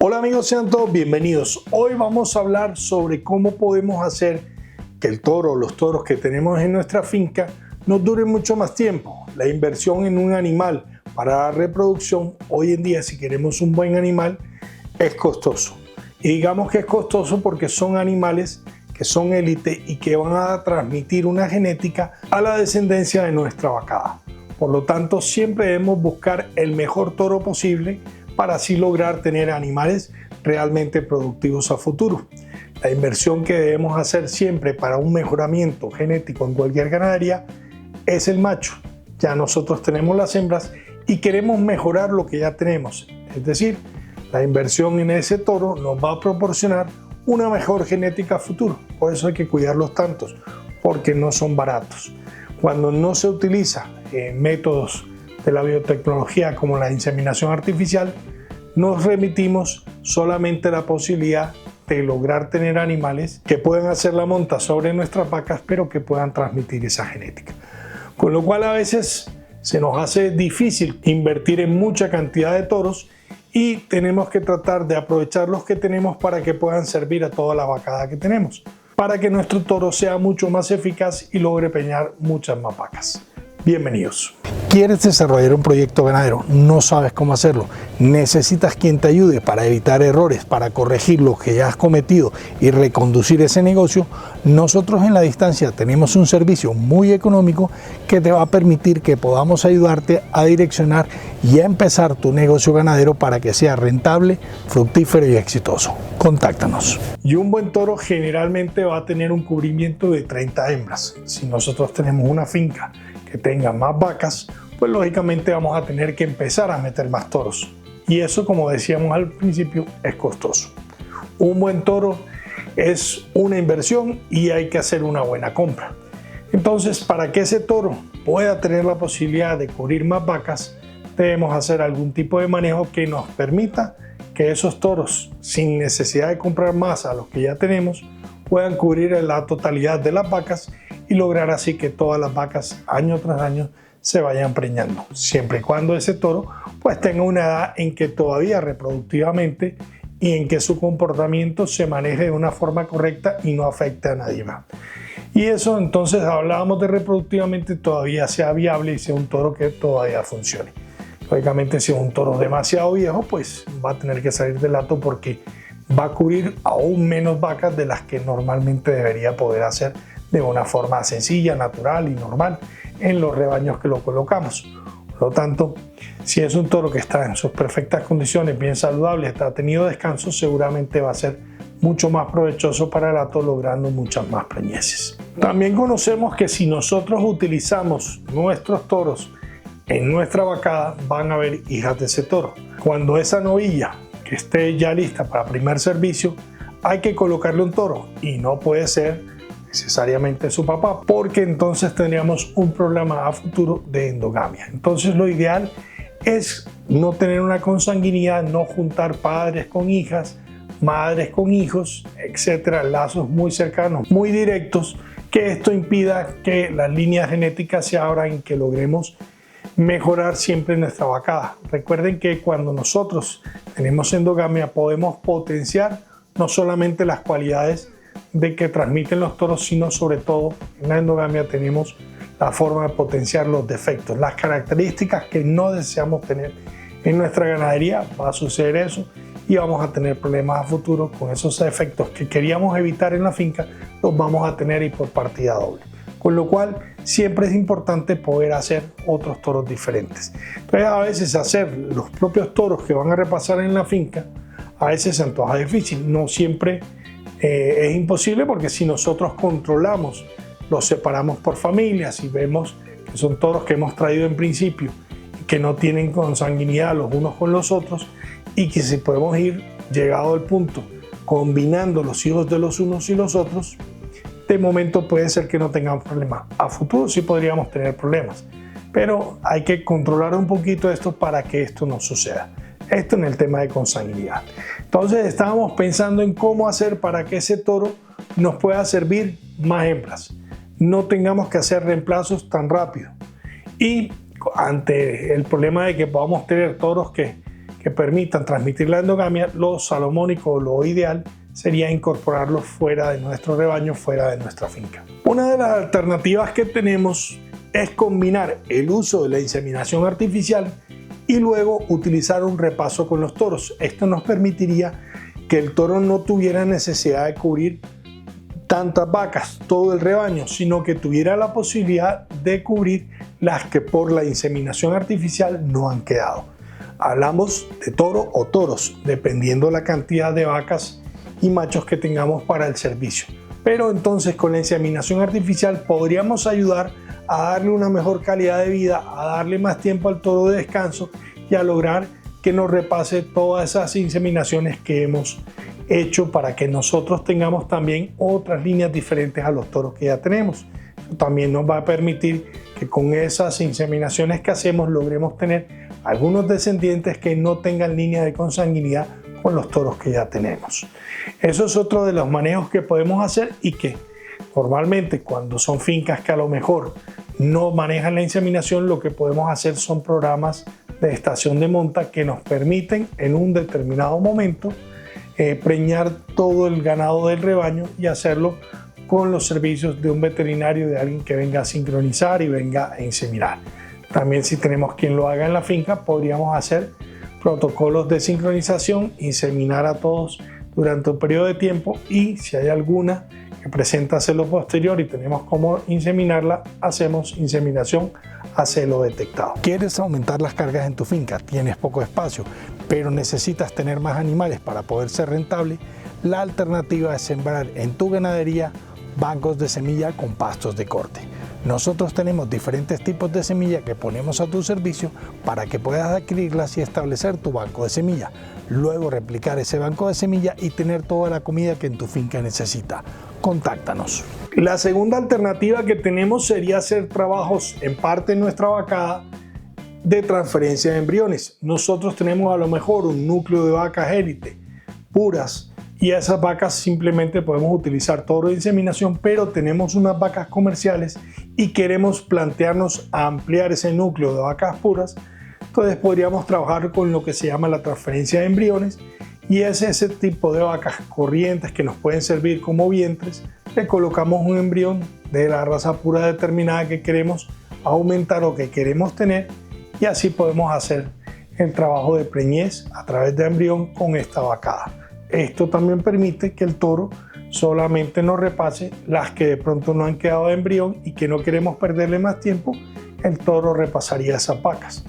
Hola amigos, sean todos bienvenidos. Hoy vamos a hablar sobre cómo podemos hacer que el toro o los toros que tenemos en nuestra finca nos duren mucho más tiempo. La inversión en un animal para la reproducción, hoy en día si queremos un buen animal, es costoso. Y digamos que es costoso porque son animales que son élite y que van a transmitir una genética a la descendencia de nuestra vacada. Por lo tanto, siempre debemos buscar el mejor toro posible para así lograr tener animales realmente productivos a futuro. La inversión que debemos hacer siempre para un mejoramiento genético en cualquier ganadería es el macho. Ya nosotros tenemos las hembras y queremos mejorar lo que ya tenemos. Es decir, la inversión en ese toro nos va a proporcionar una mejor genética a futuro. Por eso hay que cuidarlos tantos, porque no son baratos. Cuando no se utiliza métodos de la biotecnología como la inseminación artificial, nos remitimos solamente a la posibilidad de lograr tener animales que puedan hacer la monta sobre nuestras vacas, pero que puedan transmitir esa genética. Con lo cual a veces se nos hace difícil invertir en mucha cantidad de toros y tenemos que tratar de aprovechar los que tenemos para que puedan servir a toda la vacada que tenemos, para que nuestro toro sea mucho más eficaz y logre peñar muchas más vacas. Bienvenidos. ¿Quieres desarrollar un proyecto ganadero? ¿No sabes cómo hacerlo? ¿Necesitas quien te ayude para evitar errores, para corregir lo que ya has cometido y reconducir ese negocio? Nosotros en La Distancia tenemos un servicio muy económico que te va a permitir que podamos ayudarte a direccionar y a empezar tu negocio ganadero para que sea rentable, fructífero y exitoso. Contáctanos. Y un buen toro generalmente va a tener un cubrimiento de 30 hembras. Si nosotros tenemos una finca que tenga más vacas, pues lógicamente vamos a tener que empezar a meter más toros. Y eso, como decíamos al principio, es costoso. Un buen toro es una inversión y hay que hacer una buena compra. Entonces, para que ese toro pueda tener la posibilidad de cubrir más vacas, debemos hacer algún tipo de manejo que nos permita que esos toros, sin necesidad de comprar más a los que ya tenemos, puedan cubrir la totalidad de las vacas y lograr así que todas las vacas año tras año se vayan preñando, siempre y cuando ese toro pues tenga una edad en que todavía reproductivamente y en que su comportamiento se maneje de una forma correcta y no afecte a nadie más. Y eso entonces hablábamos de reproductivamente todavía sea viable y sea un toro que todavía funcione. Lógicamente si es un toro demasiado viejo pues va a tener que salir del hato porque va a cubrir aún menos vacas de las que normalmente debería poder hacer de una forma sencilla, natural y normal en los rebaños que lo colocamos. Por lo tanto, si es un toro que está en sus perfectas condiciones, bien saludable, está tenido descanso, seguramente va a ser mucho más provechoso para el hato, logrando muchas más preñeces. También conocemos que si nosotros utilizamos nuestros toros en nuestra vacada, van a haber hijas de ese toro. Cuando esa novilla que esté ya lista para primer servicio, hay que colocarle un toro y no puede ser necesariamente su papá, porque entonces tendríamos un problema a futuro de endogamia. Entonces lo ideal es no tener una consanguinidad, no juntar padres con hijas, madres con hijos, etcétera, lazos muy cercanos, muy directos, que esto impida que las líneas genéticas se abran y que logremos mejorar siempre nuestra vacada. Recuerden que cuando nosotros tenemos endogamia podemos potenciar no solamente las cualidades de que transmiten los toros, sino sobre todo en la endogamia tenemos la forma de potenciar los defectos, las características que no deseamos tener en nuestra ganadería. Va a suceder eso y vamos a tener problemas a futuro con esos defectos que queríamos evitar en la finca, los vamos a tener y por partida doble. Con lo cual siempre es importante poder hacer otros toros diferentes. Entonces a veces hacer los propios toros que van a repasar en la finca a veces se antoja difícil, no siempre es imposible, porque si nosotros controlamos, los separamos por familias y vemos que son toros que hemos traído en principio y que no tienen consanguinidad los unos con los otros, y que si podemos ir llegado al punto combinando los hijos de los unos y los otros, de momento puede ser que no tengamos problemas. A futuro sí podríamos tener problemas, pero hay que controlar un poquito esto para que esto no suceda. Esto en el tema de consanguinidad. Entonces estábamos pensando en cómo hacer para que ese toro nos pueda servir más hembras. No tengamos que hacer reemplazos tan rápido. Y ante el problema de que podamos tener toros que que permitan transmitir la endogamia, lo salomónico, lo ideal sería incorporarlos fuera de nuestro rebaño, fuera de nuestra finca. Una de las alternativas que tenemos es combinar el uso de la inseminación artificial y luego utilizar un repaso con los toros. Esto nos permitiría que el toro no tuviera necesidad de cubrir tantas vacas, todo el rebaño, sino que tuviera la posibilidad de cubrir las que por la inseminación artificial no han quedado. Hablamos de toro o toros, dependiendo la cantidad de vacas y machos que tengamos para el servicio. Pero entonces con la inseminación artificial podríamos ayudar a darle una mejor calidad de vida, a darle más tiempo al toro de descanso y a lograr que nos repase todas esas inseminaciones que hemos hecho para que nosotros tengamos también otras líneas diferentes a los toros que ya tenemos. Eso también nos va a permitir que con esas inseminaciones que hacemos logremos tener algunos descendientes que no tengan línea de consanguinidad con los toros que ya tenemos. Eso es otro de los manejos que podemos hacer y que normalmente cuando son fincas que a lo mejor no manejan la inseminación, lo que podemos hacer son programas de estación de monta que nos permiten en un determinado momento preñar todo el ganado del rebaño y hacerlo con los servicios de un veterinario, de alguien que venga a sincronizar y venga a inseminar. También si tenemos quien lo haga en la finca, podríamos hacer protocolos de sincronización, inseminar a todos durante un periodo de tiempo y si hay alguna que presenta celo posterior y tenemos cómo inseminarla, hacemos inseminación a celo detectado. ¿Quieres aumentar las cargas en tu finca? ¿Tienes poco espacio, pero necesitas tener más animales para poder ser rentable? La alternativa es sembrar en tu ganadería bancos de semilla con pastos de corte. Nosotros tenemos diferentes tipos de semilla que ponemos a tu servicio para que puedas adquirirlas y establecer tu banco de semilla. Luego replicar ese banco de semilla y tener toda la comida que en tu finca necesita. Contáctanos. La segunda alternativa que tenemos sería hacer trabajos en parte en nuestra vacada de transferencia de embriones. Nosotros tenemos a lo mejor un núcleo de vacas élite puras y a esas vacas simplemente podemos utilizar toro de inseminación, pero tenemos unas vacas comerciales y queremos plantearnos a ampliar ese núcleo de vacas puras. Entonces podríamos trabajar con lo que se llama la transferencia de embriones y es ese tipo de vacas corrientes que nos pueden servir como vientres. Le colocamos un embrión de la raza pura determinada que queremos aumentar o que queremos tener y así podemos hacer el trabajo de preñez a través de embrión con esta vacada. Esto también permite que el toro solamente nos repase las que de pronto no han quedado de embrión y que no queremos perderle más tiempo, el toro repasaría esas vacas.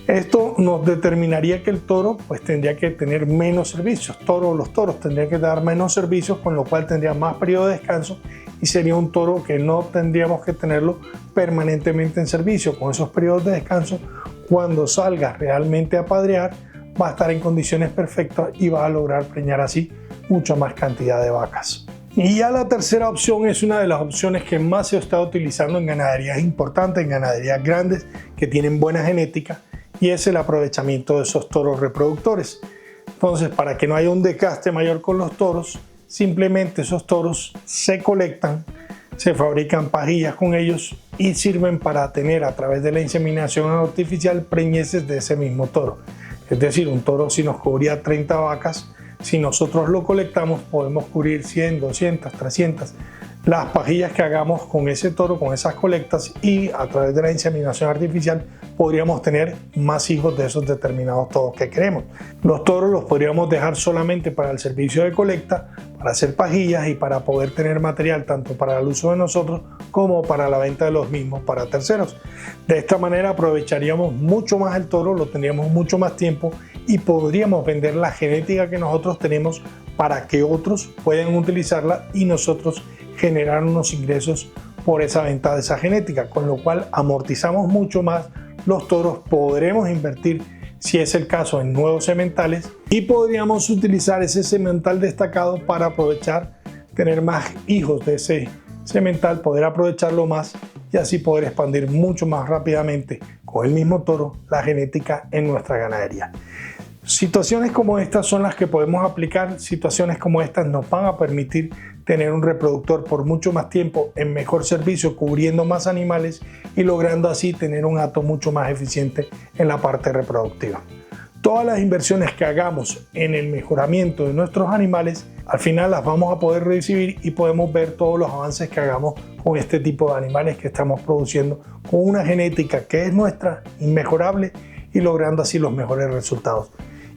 Esto nos determinaría que el toro pues tendría que tener menos servicios. Los toros tendrían que dar menos servicios, con lo cual tendría más periodo de descanso y sería un toro que no tendríamos que tenerlo permanentemente en servicio. Con esos periodos de descanso, cuando salga realmente a padrear, va a estar en condiciones perfectas y va a lograr preñar así mucha más cantidad de vacas. Y ya la tercera opción es una de las opciones que más se está utilizando en ganaderías importantes, en ganaderías grandes que tienen buena genética, y es el aprovechamiento de esos toros reproductores. Entonces, para que no haya un desgaste mayor con los toros, simplemente esos toros se colectan, se fabrican pajillas con ellos y sirven para tener a través de la inseminación artificial preñeces de ese mismo toro. Es decir, un toro si nos cubría 30 vacas, si nosotros lo colectamos podemos cubrir 100, 200, 300. Las pajillas que hagamos con ese toro, con esas colectas y a través de la inseminación artificial podríamos tener más hijos de esos determinados toros que queremos. Los toros los podríamos dejar solamente para el servicio de colecta, para hacer pajillas y para poder tener material tanto para el uso de nosotros como para la venta de los mismos para terceros. De esta manera aprovecharíamos mucho más el toro, lo tendríamos mucho más tiempo y podríamos vender la genética que nosotros tenemos para que otros puedan utilizarla y nosotros generar unos ingresos por esa venta de esa genética, con lo cual amortizamos mucho más los toros, podremos invertir si es el caso en nuevos sementales y podríamos utilizar ese semental destacado para aprovechar, tener más hijos de ese semental, poder aprovecharlo más y así poder expandir mucho más rápidamente con el mismo toro la genética en nuestra ganadería. Situaciones como estas son las que podemos aplicar. Situaciones como estas nos van a permitir tener un reproductor por mucho más tiempo en mejor servicio, cubriendo más animales y logrando así tener un hato mucho más eficiente en la parte reproductiva. Todas las inversiones que hagamos en el mejoramiento de nuestros animales, al final las vamos a poder recibir y podemos ver todos los avances que hagamos con este tipo de animales que estamos produciendo con una genética que es nuestra, inmejorable, y logrando así los mejores resultados.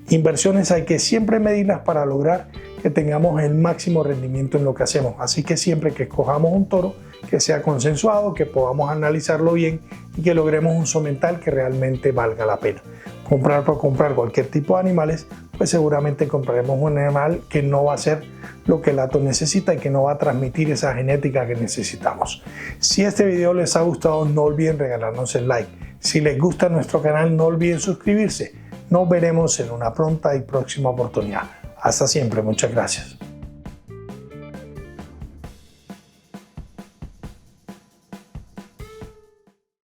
Inversiones hay que siempre medirlas para lograr que tengamos el máximo rendimiento en lo que hacemos. Así que siempre que escojamos un toro, que sea consensuado, que podamos analizarlo bien y que logremos un semental que realmente valga la pena. Comprar por comprar cualquier tipo de animales, pues seguramente compraremos un animal que no va a ser lo que el hato necesita y que no va a transmitir esa genética que necesitamos. Si este video les ha gustado, no olviden regalarnos el like. Si les gusta nuestro canal, no olviden suscribirse. Nos veremos en una pronta y próxima oportunidad. Hasta siempre, muchas gracias.